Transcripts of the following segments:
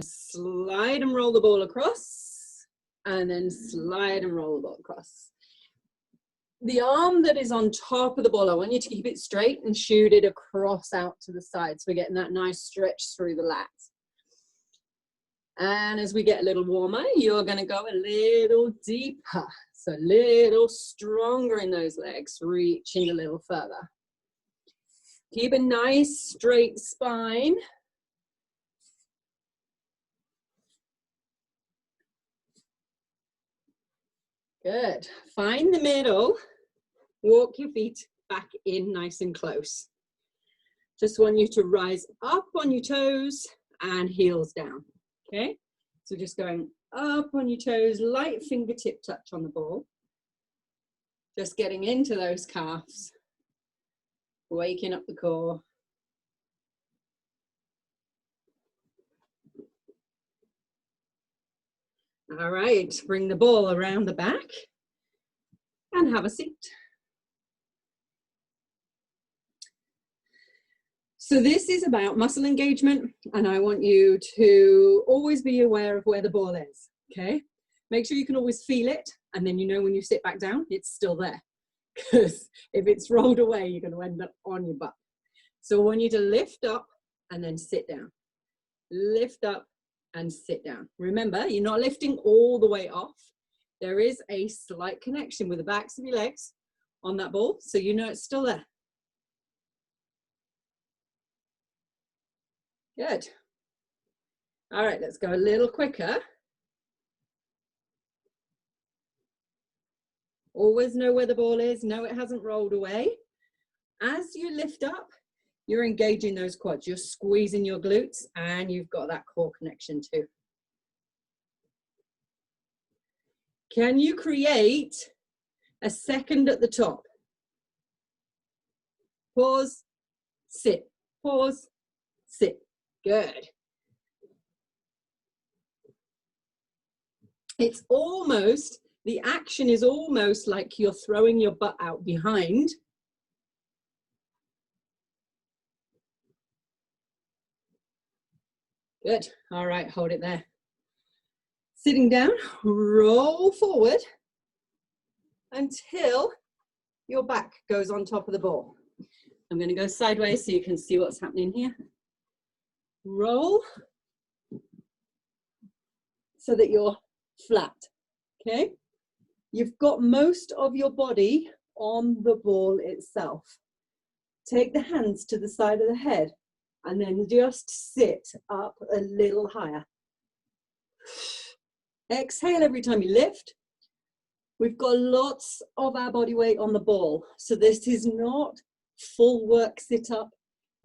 Slide and roll the ball across, and then slide and roll the ball across. The arm that is on top of the ball, I want you to keep it straight and shoot it across out to the side. So we're getting that nice stretch through the lats. And as we get a little warmer, you're going to go a little deeper. So a little stronger in those legs, reaching a little further. Keep a nice straight spine. Good. Find the middle. Walk your feet back in nice and close. Just want you to rise up on your toes and heels down. Okay? So just going up on your toes, light fingertip touch on the ball. Just getting into those calves. Waking up the core. All right, bring the ball around the back and have a seat. So this is about muscle engagement, and I want you to always be aware of where the ball is, okay? Make sure you can always feel it, and then you know when you sit back down, it's still there. Because if it's rolled away, you're going to end up on your butt. So I want you to lift up and then sit down. Lift up and sit down. Remember, you're not lifting all the way off. There is a slight connection with the backs of your legs on that ball, so you know it's still there. Good. All right, let's go a little quicker. Always know where the ball is. Know it hasn't rolled away. As you lift up, you're engaging those quads. You're squeezing your glutes, and you've got that core connection too. Can you create a second at the top? Pause, sit, pause, sit. Good. It's almost, the action is almost like you're throwing your butt out behind. Good. All right, hold it there. Sitting down, roll forward until your back goes on top of the ball. I'm going to go sideways so you can see what's happening here. Roll so that you're flat, okay? You've got most of your body on the ball itself. Take the hands to the side of the head and then just sit up a little higher. Exhale every time you lift. We've got lots of our body weight on the ball, so this is not full work sit up.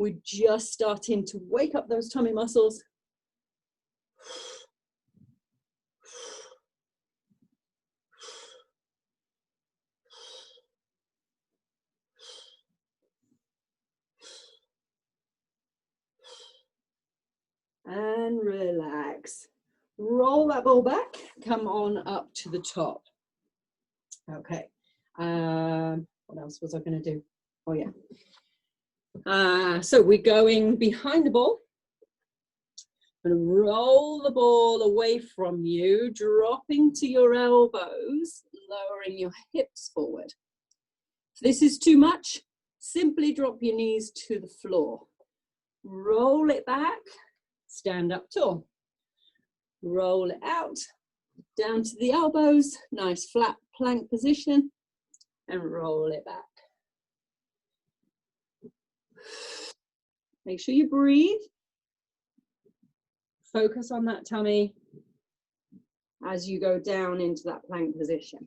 We're just starting to wake up those tummy muscles. And relax. Roll that ball back. Come on up to the top. Okay. What else was I going to do? Oh, yeah. So we're going behind the ball. And roll the ball away from you, dropping to your elbows, lowering your hips forward. If this is too much, simply drop your knees to the floor. Roll it back, stand up tall. Roll it out, down to the elbows, nice flat plank position, and roll it back. Make sure you breathe. Focus on that tummy as you go down into that plank position.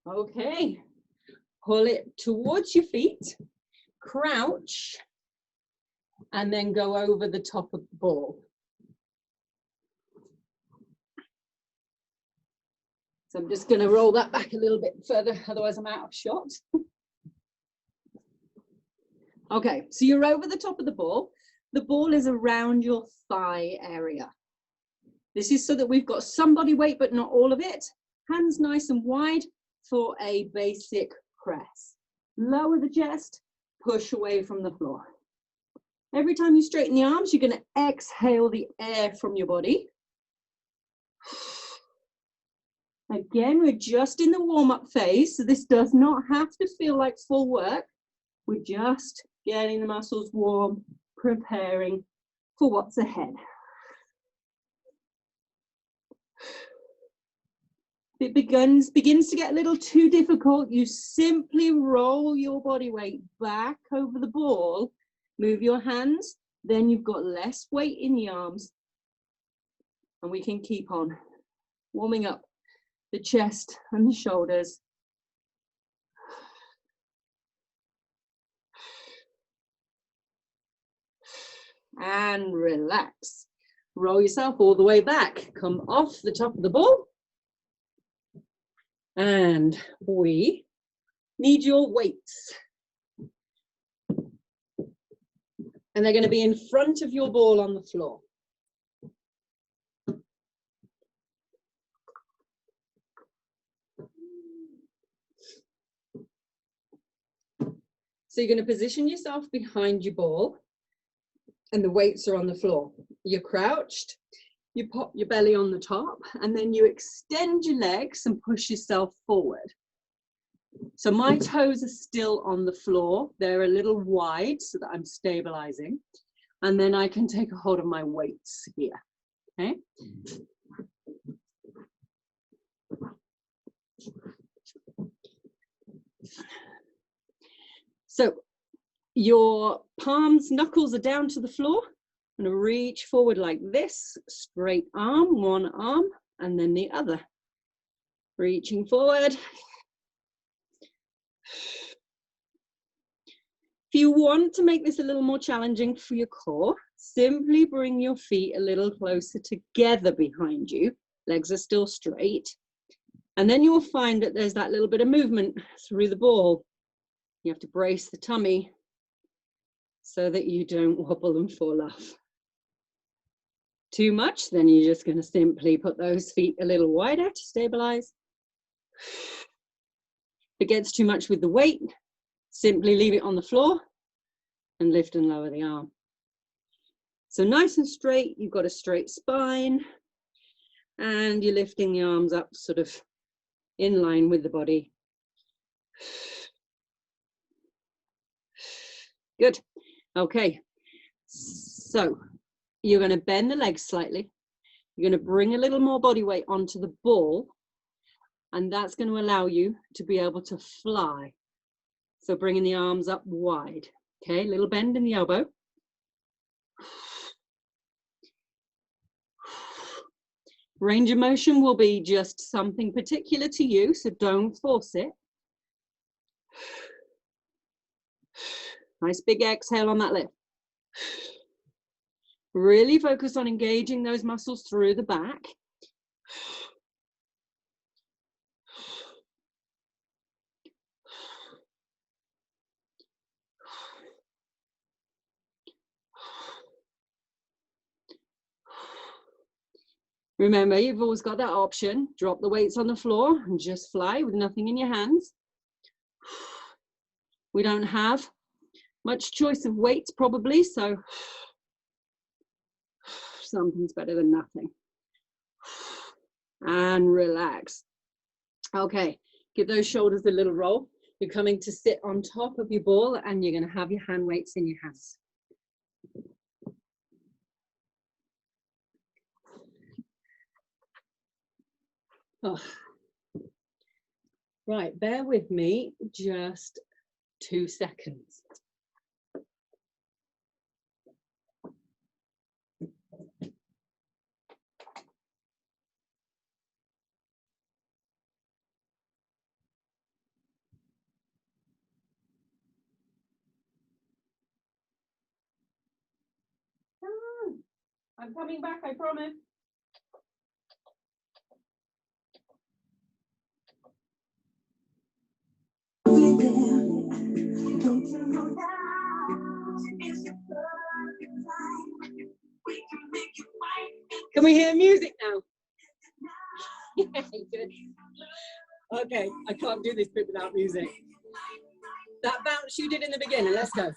Okay, pull it towards your feet, crouch, and then go over the top of the ball. So I'm just going to roll that back a little bit further, otherwise I'm out of shot. Okay, so you're over the top of the ball. The ball is around your thigh area. This is so that we've got some body weight, but not all of it. Hands nice and wide for a basic press. Lower the chest, push away from the floor. Every time you straighten the arms, you're going to exhale the air from your body. Again, we're just in the warm-up phase, so this does not have to feel like full work. We're just getting the muscles warm, preparing for what's ahead. If it begins to get a little too difficult, you simply roll your body weight back over the ball, move your hands, then you've got less weight in the arms, and we can keep on warming up the chest and the shoulders. And relax. Roll yourself all the way back. Come off the top of the ball. And we need your weights. And they're going to be in front of your ball on the floor. So you're going to position yourself behind your ball and the weights are on the floor. You're crouched, you pop your belly on the top, and then you extend your legs and push yourself forward. So my toes are still on the floor. They're a little wide so that I'm stabilizing. And then I can take a hold of my weights here, okay? So your palms, knuckles are down to the floor. I'm going to reach forward like this, straight arm, one arm, and then the other. Reaching forward. If you want to make this a little more challenging for your core, simply bring your feet a little closer together behind you. Legs are still straight. And then you'll find that there's that little bit of movement through the ball. You have to brace the tummy so that you don't wobble and fall off. Too much, then you're just going to simply put those feet a little wider to stabilize. If it gets too much with the weight, simply leave it on the floor and lift and lower the arm. So nice and straight, you've got a straight spine, and you're lifting the arms up sort of in line with the body. Good. Okay. So you're going to bend the legs slightly. You're going to bring a little more body weight onto the ball, and that's going to allow you to be able to fly. So bringing the arms up wide. Okay, little bend in the elbow. Range of motion will be just something particular to you, so don't force it. Nice big exhale on that lift. Really focus on engaging those muscles through the back. Remember, you've always got that option. Drop the weights on the floor and just fly with nothing in your hands. We don't have much choice of weights probably, so something's better than nothing. And relax. Okay, give those shoulders a little roll. You're coming to sit on top of your ball and you're going to have your hand weights in your hands. Oh. Right, bear with me just 2 seconds. I'm coming back, I promise. Can we hear music now? Yeah, good. Okay, I can't do this bit without music. That bounce you did in the beginning, let's go.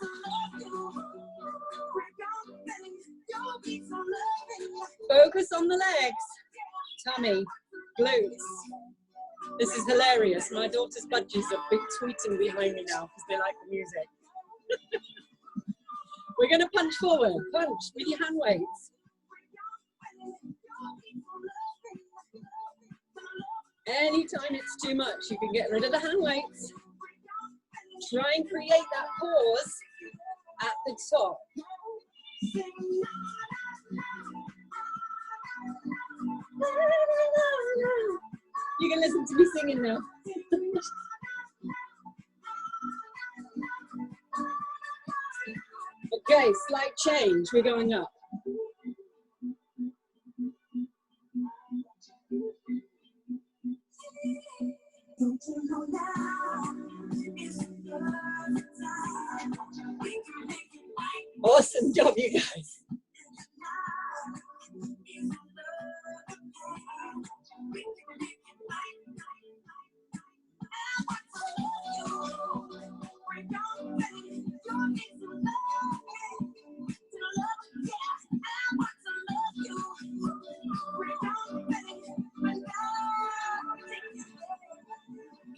Focus on the legs, tummy, glutes. This is hilarious. My daughter's budgies are big tweeting behind me now because they like the music. We're going to punch forward. Punch with your hand weights. Anytime it's too much, you can get rid of the hand weights. Try and create that pause at the top. You can listen to me singing now. Okay, slight change. We're going up. Awesome job, you guys.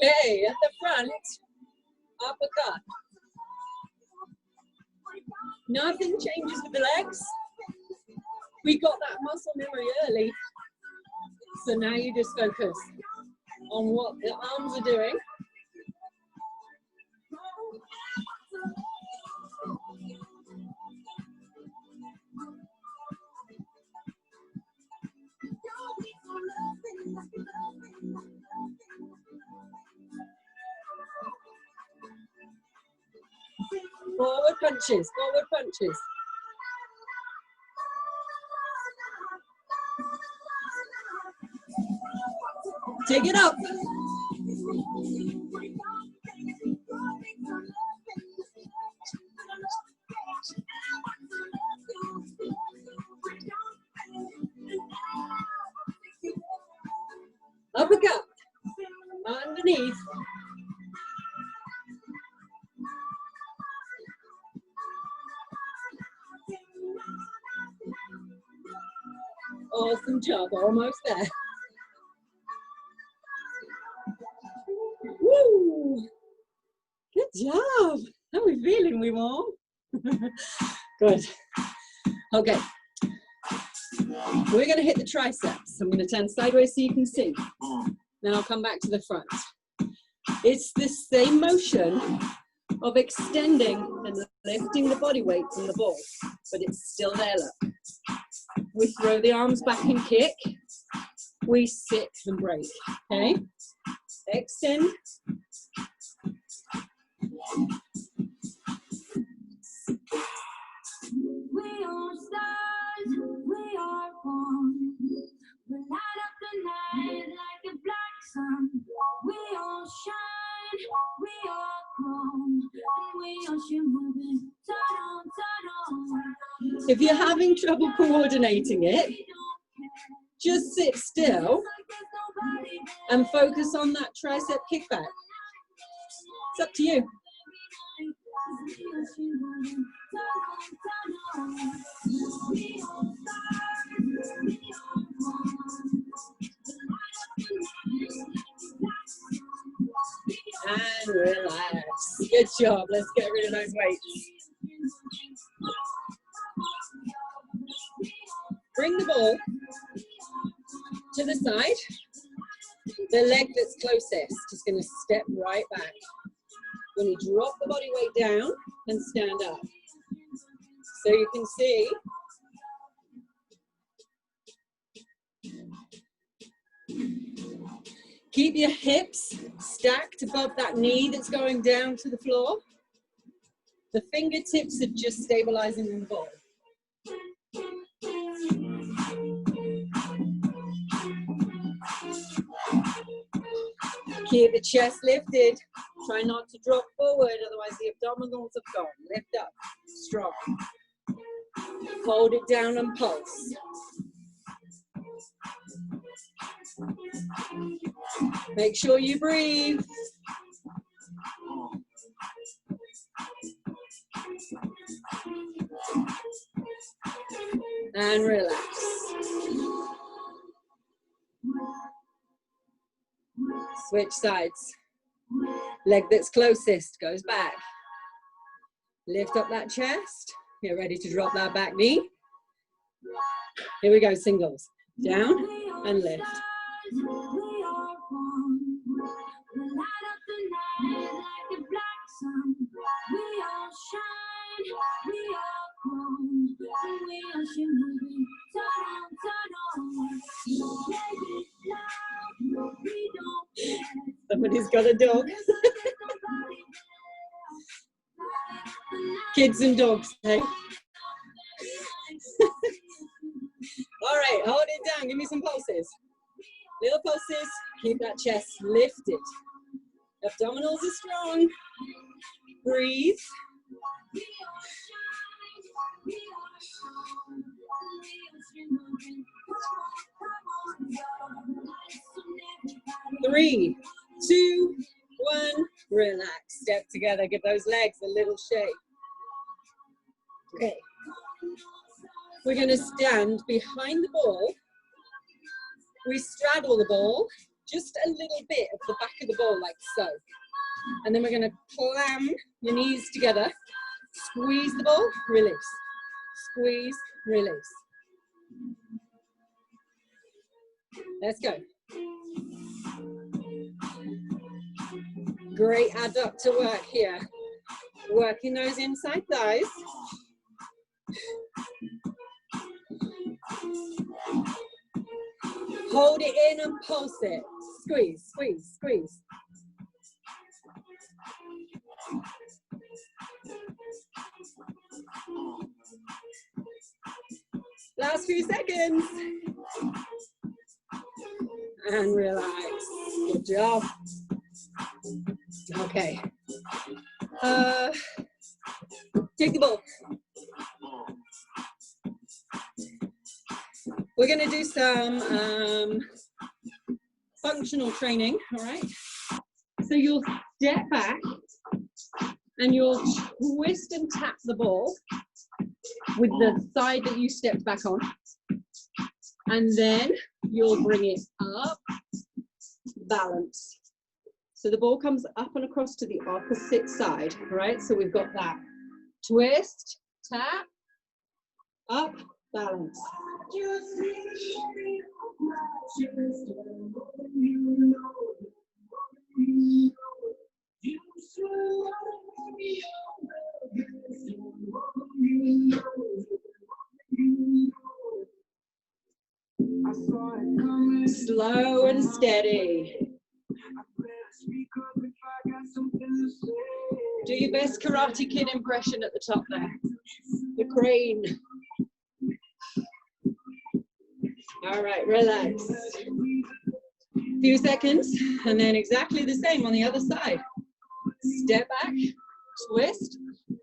Okay, at the front, uppercut. Nothing changes with the legs. We got that muscle memory early. So now you just focus on what the arms are doing. Forward punches, forward punches. Take it up. Uppercut. Underneath. Awesome job, almost there. Woo! Good job. How are we feeling, we warm? Good. Okay. We're going to hit the triceps. I'm going to turn sideways so you can see. Then I'll come back to the front. It's the same motion of extending and lifting the body weight from the ball, but it's still there, look. We throw the arms back and kick. We sit and break, okay? Extend. We are stars, we are born. We light up the night like a black sun. We all shine, we all grow, and we all should move it. If you're having trouble coordinating it, just sit still and focus on that tricep kickback. It's up to you. And relax. Good job. Let's get rid of those weights. Bring the ball to the side. The leg that's closest is going to step right back. Going to drop the body weight down and stand up. So you can see keep your hips stacked above that knee that's going down to the floor. The fingertips are just stabilizing in the ball. Keep the chest lifted. Try not to drop forward, otherwise the abdominals have gone. Lift up, strong. Hold it down and pulse. Make sure you breathe. And relax. Switch sides. Leg that's closest goes back. Lift up that chest. Get ready to drop that back knee. Here we go, singles. Down and lift. Somebody's got a dog. Kids and dogs, hey? All right, hold it down. Give me some pulses. Little pulses. Keep that chest lifted. Abdominals are strong. Breathe. Three, two, one. Relax. Step together. Give those legs a little shake. Okay. We're going to stand behind the ball. We straddle the ball, just a little bit of the back of the ball, like so. And then we're going to clam your knees together. Squeeze the ball, release. Squeeze, release. Let's go. Great adductor work here. Working those inside thighs. Hold it in and pulse it. Squeeze, squeeze, squeeze. Last few seconds. And relax. Good job. Okay. Take the ball. We're going to do some functional training, all right? So you'll step back and you'll twist and tap the ball with the side that you stepped back on. And then you'll bring it up, balance. So the ball comes up and across to the opposite side, right? So we've got that twist, tap, up, balance. Slow and steady. Do your best Karate Kid impression at the top there. The crane. All right, relax. Few seconds, and then exactly the same on the other side. Step back, twist,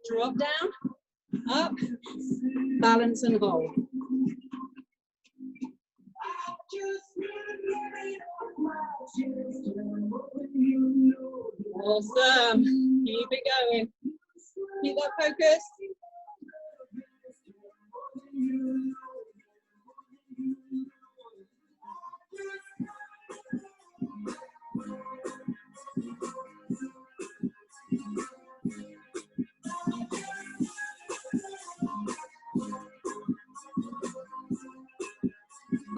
drop down, up, balance and hold. Awesome. Keep it going. Keep that focus.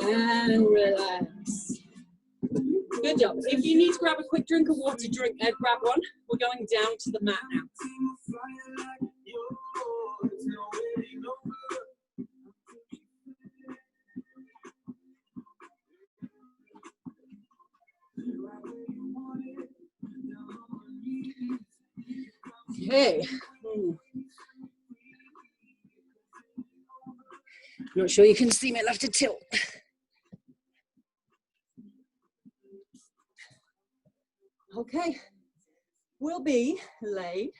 And relax. Good job. If you need to grab a quick drink of water, grab one. We're going down to the mat now. Okay. Not sure you can see me, I'll have to tilt. Okay, we'll be laid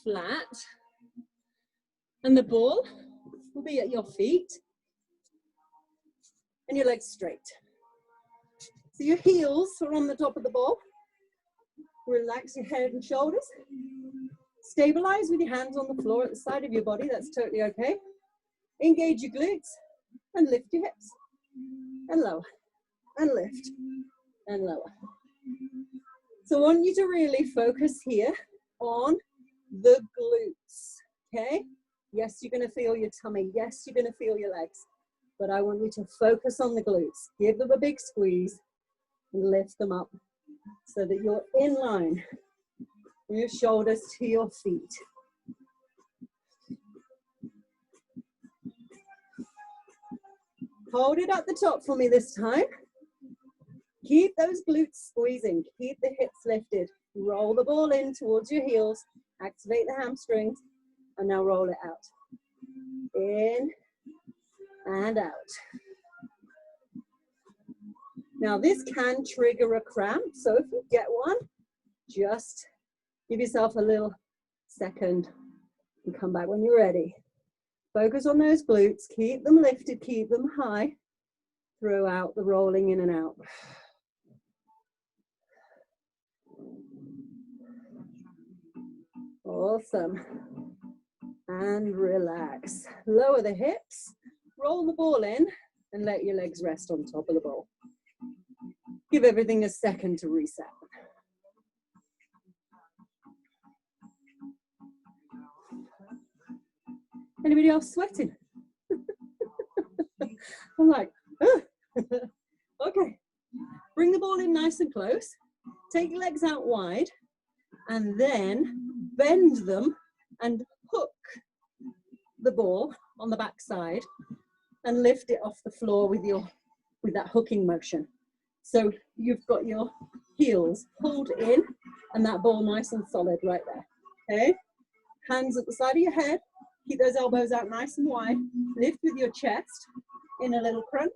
flat and the ball will be at your feet and your legs straight. So your heels are on the top of the ball. Relax your head and shoulders. Stabilize with your hands on the floor at the side of your body. That's totally okay. Engage your glutes and lift your hips. And lower. And lift. And lower. So I want you to really focus here on the glutes. Okay? Yes, you're going to feel your tummy. Yes, you're going to feel your legs. But I want you to focus on the glutes. Give them a big squeeze and lift them up so that you're in line from your shoulders to your feet. Hold it at the top for me this time. Keep those glutes squeezing. Keep the hips lifted. Roll the ball in towards your heels. Activate the hamstrings. And now roll it out. In and out. Now this can trigger a cramp. So if you get one, just give yourself a little second and come back when you're ready. Focus on those glutes. Keep them lifted. Keep them high throughout the rolling in and out. Awesome. And relax. Lower the hips. Roll the ball in and let your legs rest on top of the ball. Give everything a second to reset. Anybody else sweating? I'm like, okay. Bring the ball in nice and close. Take your legs out wide and then bend them and hook the ball on the back side and lift it off the floor with that hooking motion. So you've got your heels pulled in and that ball nice and solid right there. Okay? Hands at the side of your head. Keep those elbows out nice and wide. Lift with your chest in a little crunch.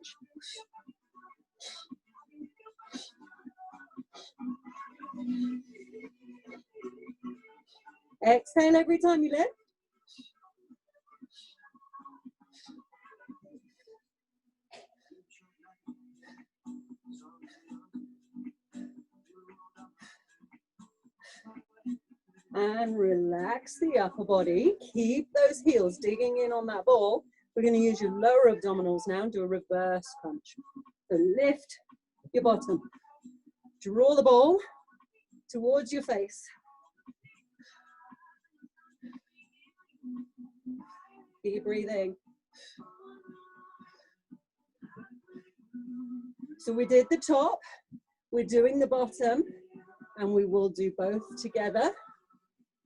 Exhale every time you lift. And relax the upper body. Keep those heels digging in on that ball. We're going to use your lower abdominals now and do a reverse crunch. So lift your bottom. Draw the ball towards your face. Keep breathing. So we did the top, we're doing the bottom, and we will do both together.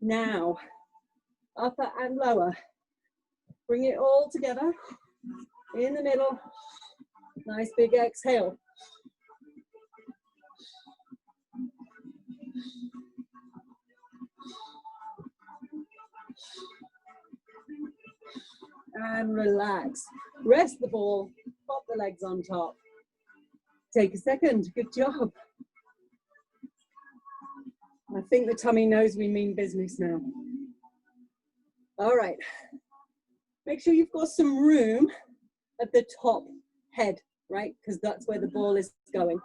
Now, upper and lower. Bring it all together in the middle. Nice big exhale. And relax. Rest the ball, pop the legs on top. Take a second, good job. I think the tummy knows we mean business now. All right. Make sure you've got some room at the top head, right? Because that's where the ball is going.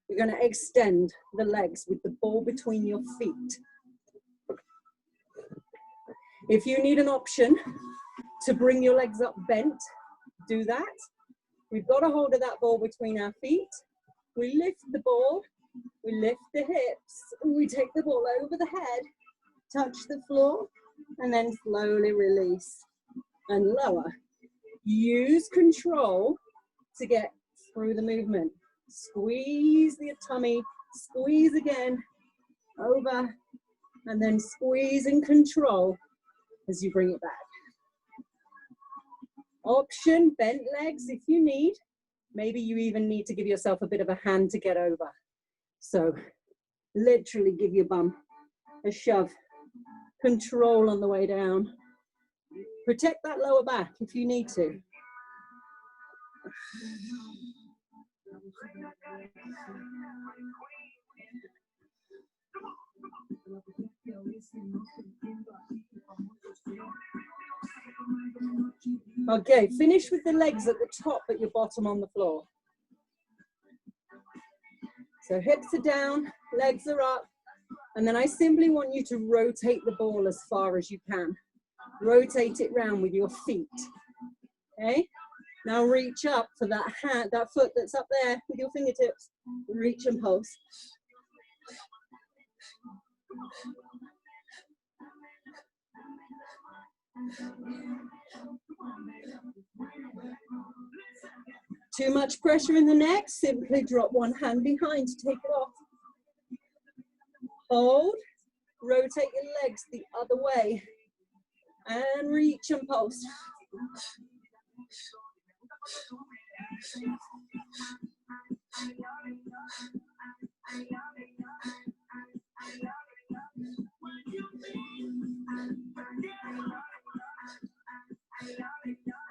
You're going to extend the legs with the ball between your feet. If you need an option to bring your legs up bent, do that. We've got a hold of that ball between our feet. We lift the ball, we lift the hips, and we take the ball over the head, touch the floor, and then slowly release and lower. Use control to get through the movement. Squeeze the tummy, squeeze again, over, and then squeeze and control as you bring it back. Option, bent legs if you need. Maybe you even need to give yourself a bit of a hand to get over. So literally give your bum a shove. Control on the way down. Protect that lower back if you need to. Okay, finish with the legs at the top but your bottom on the floor. So hips are down, legs are up, and then I simply want you to rotate the ball as far as you can. Rotate it round with your feet, okay? Now reach up for that hand, that foot that's up there with your fingertips. Reach and pulse. Too much pressure in the neck, simply drop one hand behind to take it off. Hold, rotate your legs the other way, and reach and pulse.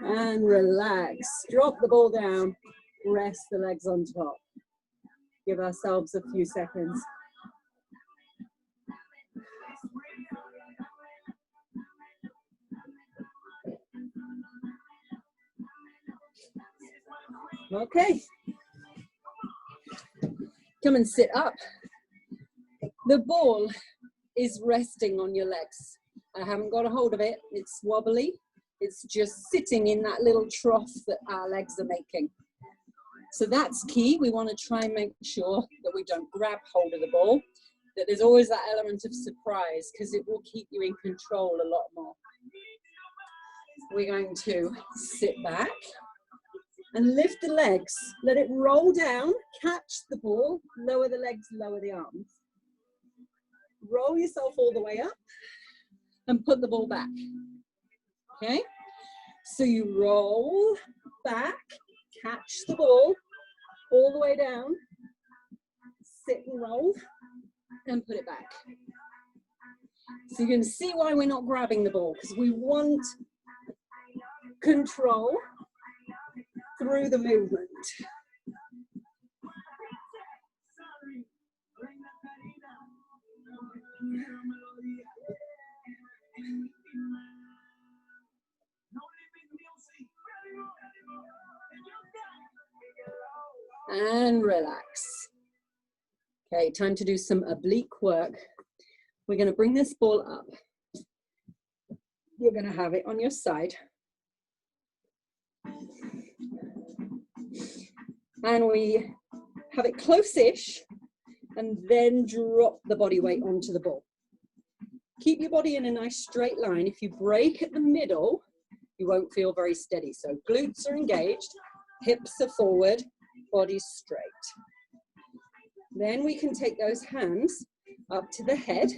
And relax, drop the ball down, rest the legs on top. Give ourselves a few seconds. Okay, come and sit up. The ball is resting on your legs. I haven't got a hold of it, it's wobbly. It's just sitting in that little trough that our legs are making. So that's key. We want to try and make sure that we don't grab hold of the ball, that there's always that element of surprise because it will keep you in control a lot more. We're going to sit back and lift the legs. Let it roll down, catch the ball, lower the legs, lower the arms. Roll yourself all the way up and put the ball back. Okay, so you roll back, catch the ball all the way down, sit and roll, and put it back. So you can see why we're not grabbing the ball, because we want control through the movement. And relax. Okay, time to do some oblique work. We're going to bring this ball up. You're going to have it on your side. And we have it close-ish, and then drop the body weight onto the ball. Keep your body in a nice straight line. If you break at the middle, you won't feel very steady. So glutes are engaged, hips are forward, body straight. Then we can take those hands up to the head,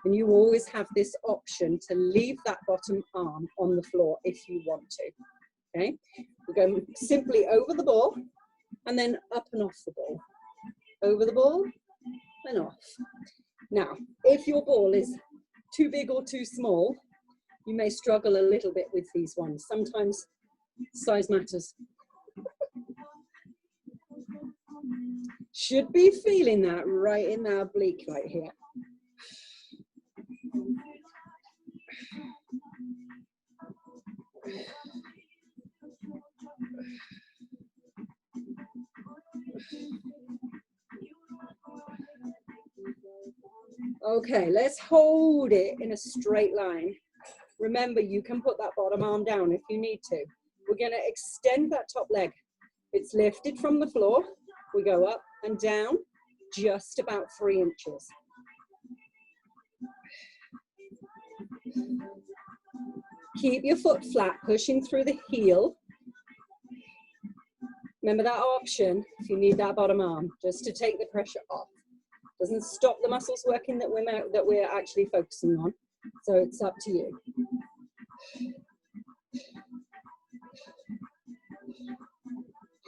and you always have this option to leave that bottom arm on the floor if you want to. Okay, we're going simply over the ball and then up and off the ball. Over the ball and off. Now, if your ball is too big or too small, you may struggle a little bit with these ones. Sometimes size matters. Should be feeling that right in the oblique right here. Okay, let's hold it in a straight line. Remember, you can put that bottom arm down if you need to. We're going to extend that top leg. It's lifted from the floor. We go up and down just about 3 inches. Keep your foot flat, pushing through the heel. Remember that option if you need that bottom arm, just to take the pressure off. Doesn't stop the muscles working that we're actually focusing on. So it's up to you.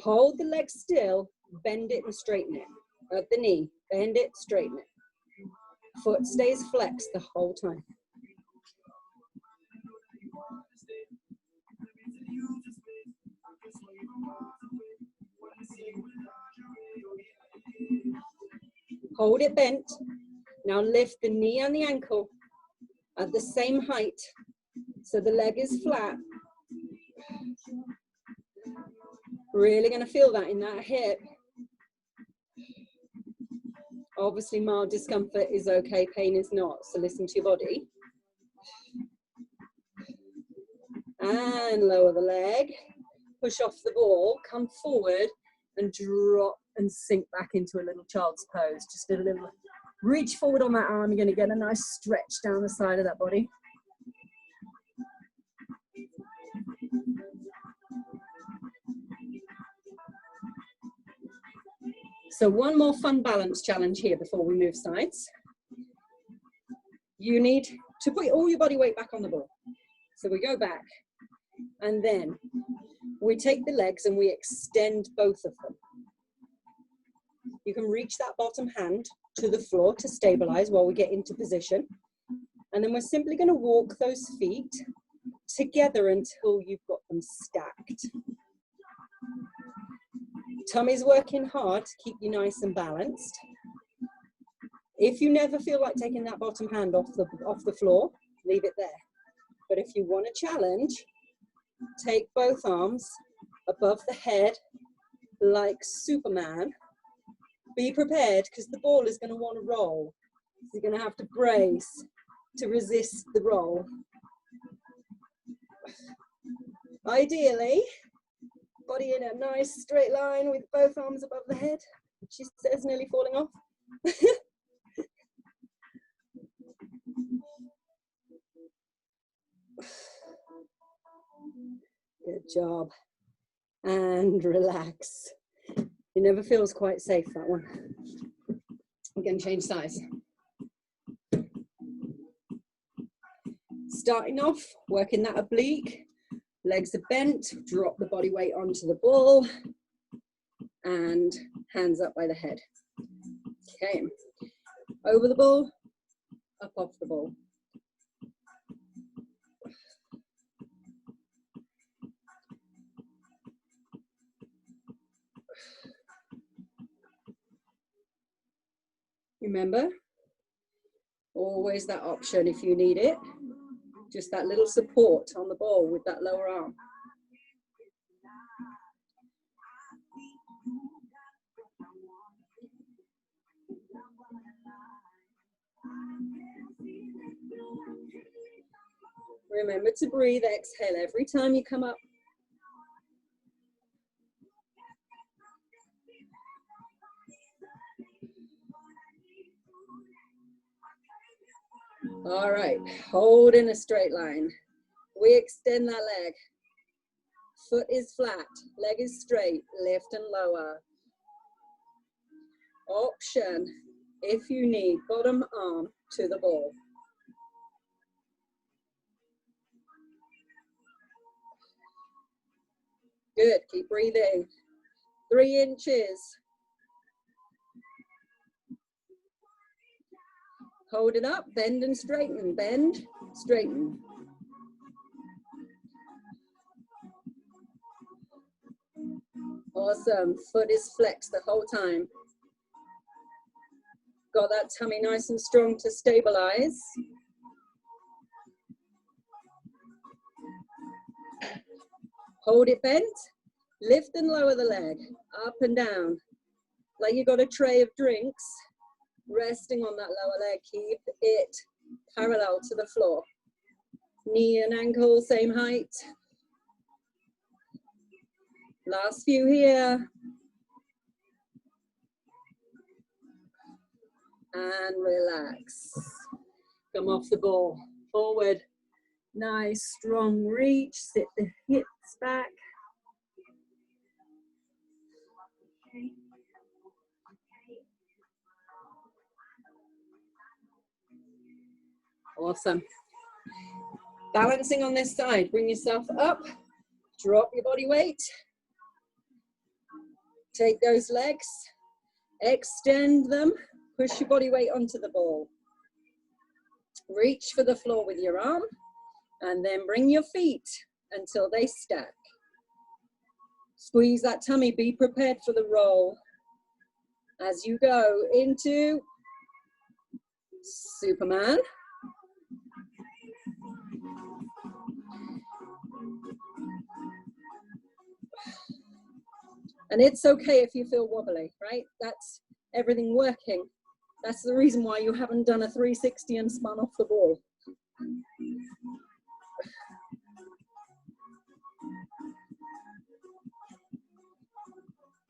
Hold the leg still, bend it and straighten it. At the knee, bend it, straighten it. Foot stays flexed the whole time. Hold it bent. Now lift the knee and the ankle at the same height so the leg is flat. Really going to feel that in that hip. Obviously, mild discomfort is okay, pain is not. So listen to your body. And lower the leg. Push off the ball, come forward and drop and sink back into a little child's pose. Just a little reach forward on that arm. You're going to get a nice stretch down the side of that body. So one more fun balance challenge here before we move sides. You need to put all your body weight back on the ball. So we go back and then we take the legs and we extend both of them. You can reach that bottom hand to the floor to stabilize while we get into position. And then we're simply going to walk those feet together until you've got them stacked. Tummy's working hard to keep you nice and balanced. If you never feel like taking that bottom hand off the floor, leave it there. But if you want a challenge, take both arms above the head like Superman. Be prepared because the ball is going to want to roll. So you're going to have to brace to resist the roll. Ideally, body in a nice straight line with both arms above the head. She says nearly falling off. Good job. And relax. It never feels quite safe, that one. We're going to change size. Starting off, working that oblique. Legs are bent, drop the body weight onto the ball, and hands up by the head. Okay. Over the ball, up off the ball. Remember, always that option if you need it. Just that little support on the ball with that lower arm. Remember to breathe, exhale every time you come up. All right, hold in a straight line. We extend that leg. Foot is flat, leg is straight, lift and lower. Option, if you need, bottom arm to the ball. Good, keep breathing. 3 inches. Hold it up, bend and straighten, bend, straighten. Awesome, foot is flexed the whole time. Got that tummy nice and strong to stabilize. Hold it bent, lift and lower the leg, up and down. Like you got a tray of drinks, resting on that lower leg, keep it parallel to the floor. Knee and ankle, same height. Last few here. And relax. Come off the ball, forward. Nice, strong reach, sit the hips back. Awesome. Balancing on this side, bring yourself up, drop your body weight. Take those legs, extend them, push your body weight onto the ball. Reach for the floor with your arm, and then bring your feet until they stack. Squeeze that tummy, be prepared for the roll. As you go into Superman. And it's okay if you feel wobbly, right? That's everything working That's the reason why you haven't done a 360 and spun off the ball.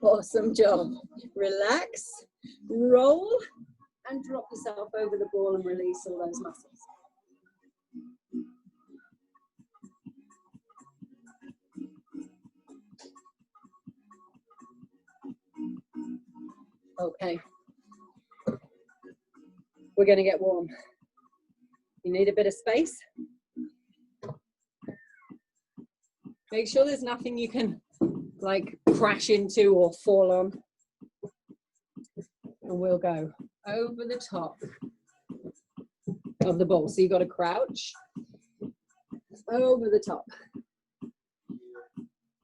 Awesome job. Relax, roll, and drop yourself over the ball and release all those muscles. Okay. We're going to get warm. You need a bit of space. Make sure there's nothing you can like crash into or fall on. And we'll go over the top of the ball. So you've got to crouch over the top.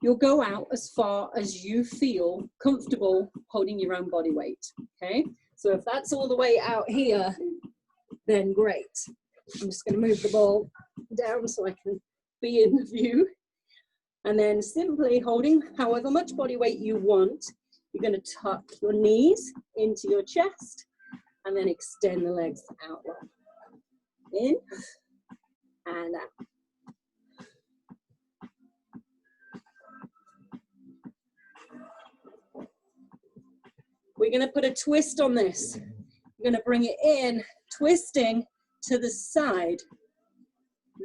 You'll go out as far as you feel comfortable holding your own body weight, okay? So if that's all the way out here, then great. I'm just going to move the ball down so I can be in the view. And then simply holding however much body weight you want, you're going to tuck your knees into your chest and then extend the legs out. In and out. We're going to put a twist on this. We're going to bring it in, twisting to the side,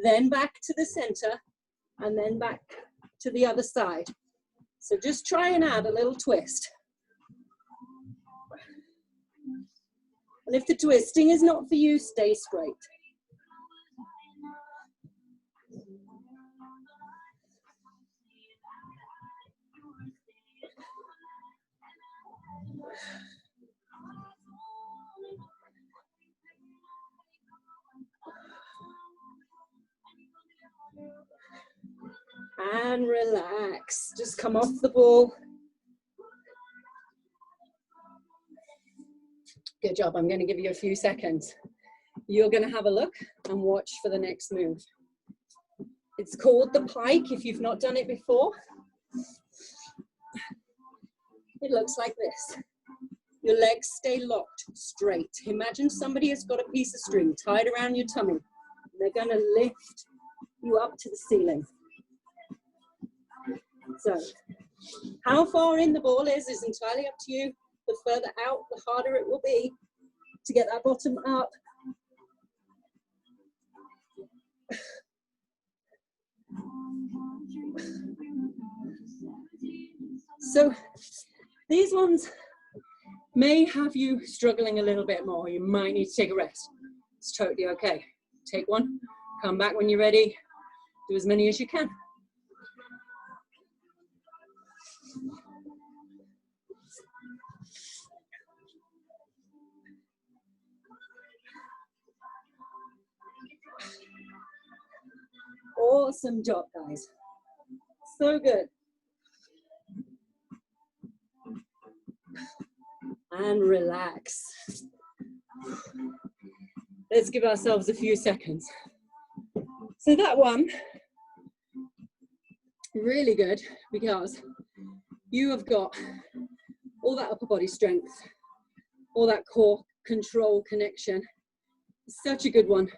then back to the center, and then back to the other side. So just try and add a little twist. And if the twisting is not for you, stay straight. And relax. Just come off the ball. Good job. I'm going to give you a few seconds. You're going to have a look and watch for the next move. It's called the pike if you've not done it before. It looks like this. Your legs stay locked straight. Imagine somebody has got a piece of string tied around your tummy. They're going to lift you up to the ceiling. So, how far in the ball is entirely up to you. The further out, the harder it will be to get that bottom up. So, these ones may have you struggling a little bit more. You might need to take a rest. It's totally okay. Take one, come back when you're ready, do as many as you can. Awesome job, guys. So good. And relax. Let's give ourselves a few seconds. So that one, really good because you have got all that upper body strength, all that core control connection. Such a good one.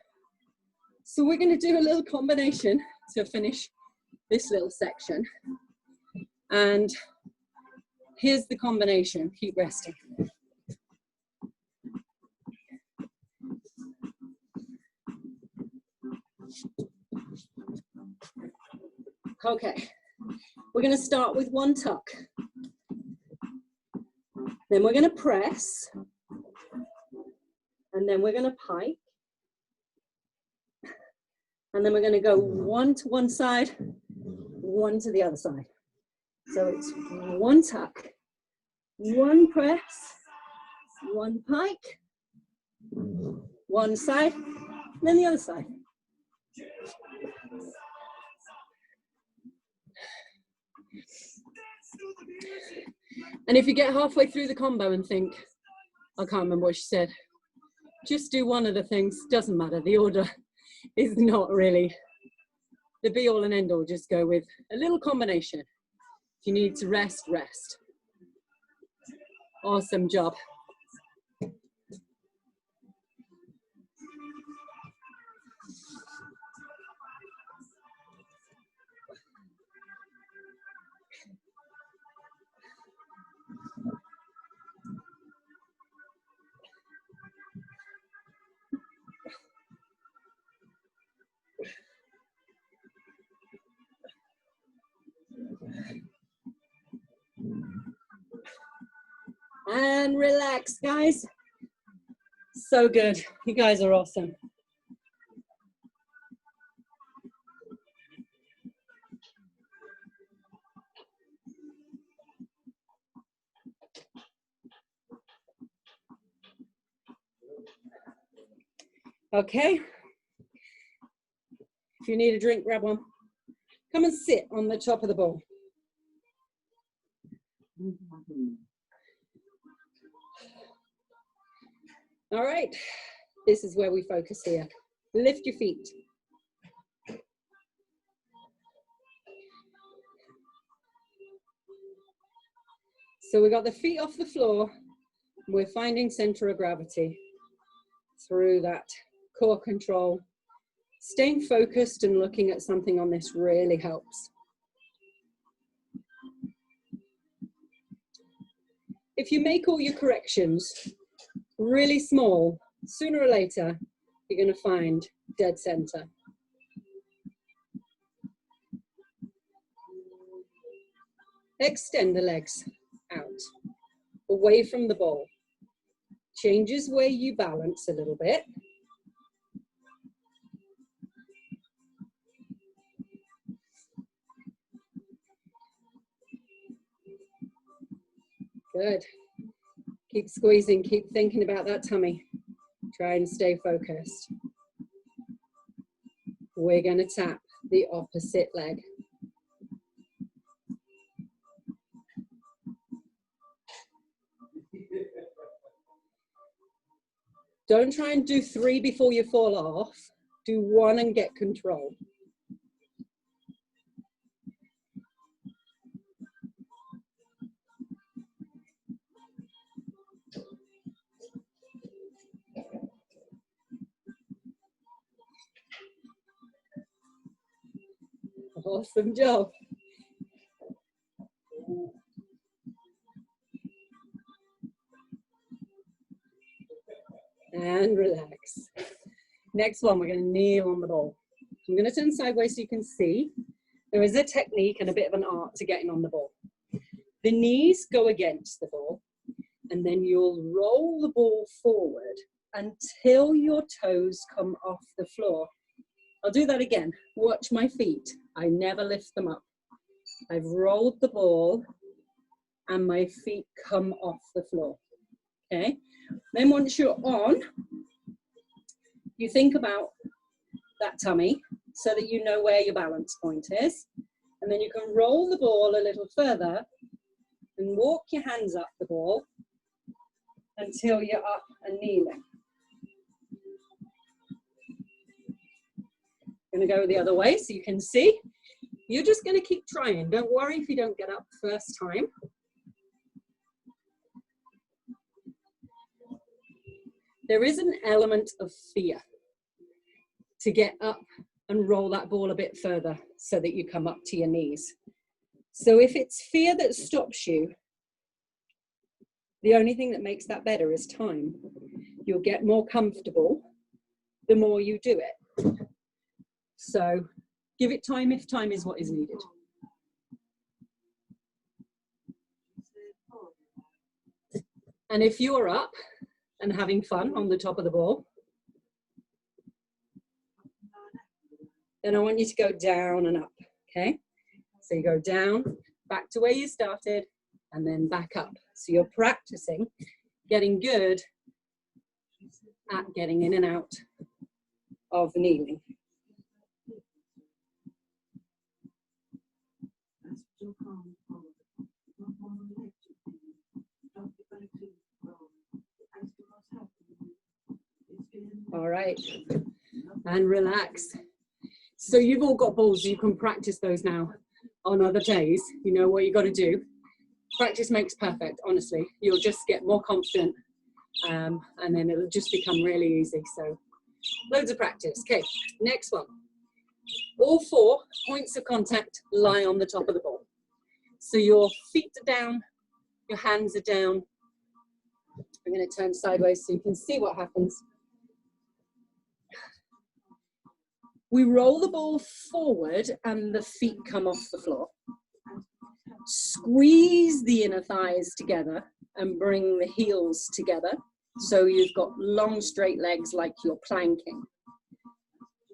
So we're going to do a little combination to finish this little section. And here's the combination. Keep resting. Okay, we're going to start with one tuck. Then we're going to press. And then we're going to pike. And then we're going to go one to one side, one to the other side. So it's one tuck, one press, one pike, one side, then the other side. And if you get halfway through the combo and think, I can't remember what she said, just do one of the things, doesn't matter, the order is not really the be all and end all, just go with a little combination. If you need to rest, rest. Awesome job. And relax, guys. So good. You guys are awesome. Okay. If you need a drink, grab one. Come and sit on the top of the ball. All right. This is where we focus here. Lift your feet. So we got the feet off the floor. We're finding center of gravity through that core control. Staying focused and looking at something on this really helps. If you make all your corrections really small, sooner or later, you're going to find dead center. Extend the legs out, away from the ball. Changes where you balance a little bit. Good. Keep squeezing, keep thinking about that tummy. Try and stay focused. We're going to tap the opposite leg. Don't try and do 3 before you fall off. Do 1 and get control. Awesome job. And relax. Next one, we're going to kneel on the ball. I'm going to turn sideways so you can see. There is a technique and a bit of an art to getting on the ball. The knees go against the ball, and then you'll roll the ball forward until your toes come off the floor. I'll do that again. Watch my feet. I never lift them up. I've rolled the ball and my feet come off the floor. Okay? Then once you're on, you think about that tummy so that you know where your balance point is. And then you can roll the ball a little further and walk your hands up the ball until you're up and kneeling. Going to go the other way so you can see. You're just going to keep trying. Don't worry if you don't get up first time. There is an element of fear to get up and roll that ball a bit further so that you come up to your knees. So if it's fear that stops you, the only thing that makes that better is time. You'll get more comfortable the more you do it. So give it time if time is what is needed. And if you're up and having fun on the top of the ball, then I want you to go down and up, okay? So you go down, back to where you started, and then back up. So you're practicing getting good at getting in and out of kneeling. All right, and relax. So you've all got balls, you can practice those now on other days. You know what you got to do. Practice makes perfect, honestly. You'll just get more confident and then it'll just become really easy. So loads of practice. Okay, next one. All 4 points of contact lie on the top of the ball. So your feet are down, your hands are down. I'm going to turn sideways so you can see what happens. We roll the ball forward and the feet come off the floor. Squeeze the inner thighs together and bring the heels together. So you've got long straight legs like you're planking.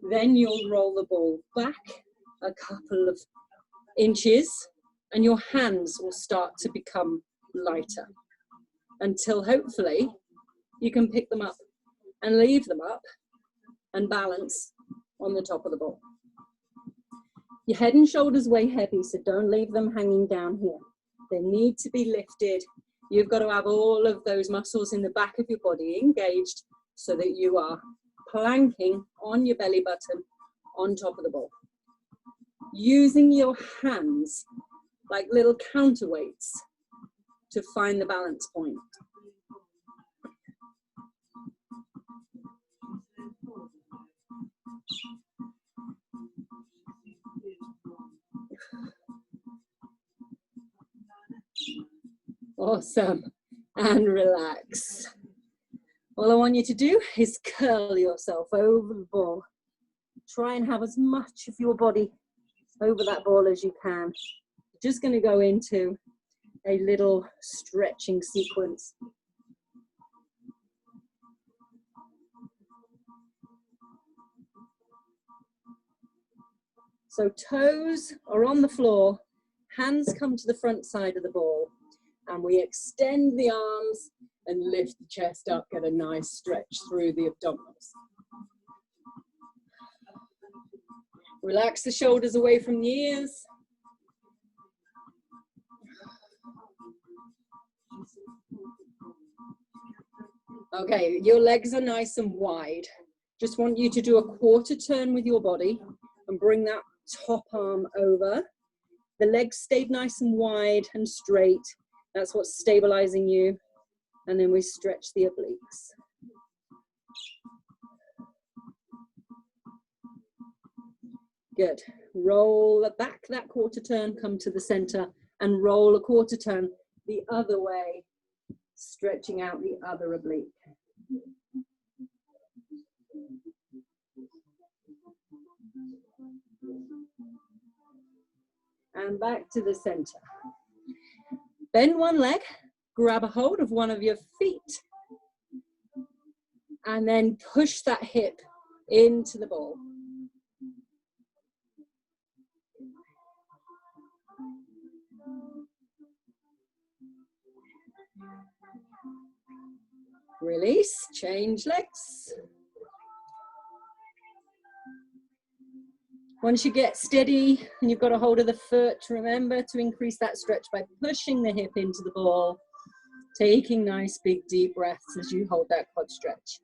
Then you'll roll the ball back a couple of inches and your hands will start to become lighter until hopefully you can pick them up and leave them up and balance on the top of the ball. Your head and shoulders weigh heavy, so don't leave them hanging down here. They need to be lifted. You've got to have all of those muscles in the back of your body engaged so that you are planking on your belly button on top of the ball. Using your hands like little counterweights to find the balance point. Awesome. And relax. All I want you to do is curl yourself over the ball. Try and have as much of your body over that ball as you can. Just going to go into a little stretching sequence. So toes are on the floor, hands come to the front side of the ball, and we extend the arms and lift the chest up, get a nice stretch through the abdominals. Relax the shoulders away from the ears. Okay, your legs are nice and wide. Just want you to do a quarter turn with your body and bring that top arm over. The legs stayed nice and wide and straight. That's what's stabilizing you. And then we stretch the obliques. Good. Roll back that quarter turn, come to the center and roll a quarter turn the other way, stretching out the other oblique. And back to the center. Bend one leg, grab a hold of one of your feet, and then push that hip into the ball. Release, change legs. Once you get steady and you've got a hold of the foot, remember to increase that stretch by pushing the hip into the ball, taking nice big deep breaths as you hold that quad stretch.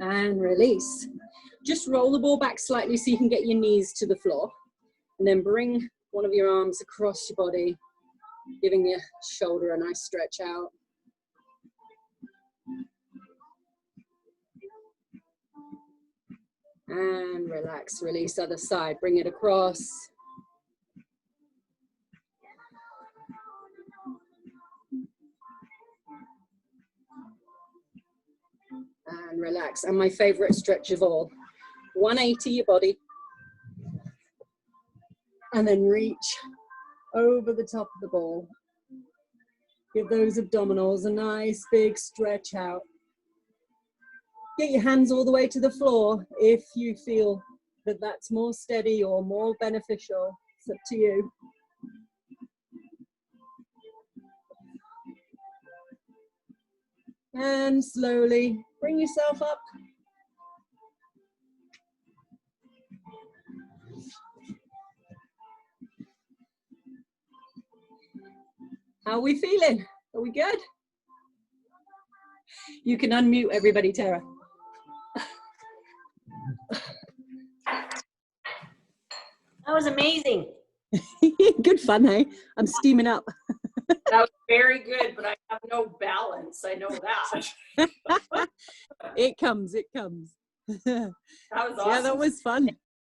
And release. Just roll the ball back slightly so you can get your knees to the floor, and then bring one of your arms across your body, giving your shoulder a nice stretch out. And relax, release other side, bring it across. And relax, and my favorite stretch of all, 180 your body, and then reach over the top of the ball. Give those abdominals a nice big stretch out. Get your hands all the way to the floor if you feel that that's more steady or more beneficial. It's up to you. And slowly bring yourself up. How are we feeling? Are we good? You can unmute everybody, Tara. That was amazing. Good fun, hey? I'm steaming up. That was very good, but I have no balance. I know that. It comes, it comes. That was awesome. Yeah, that was fun.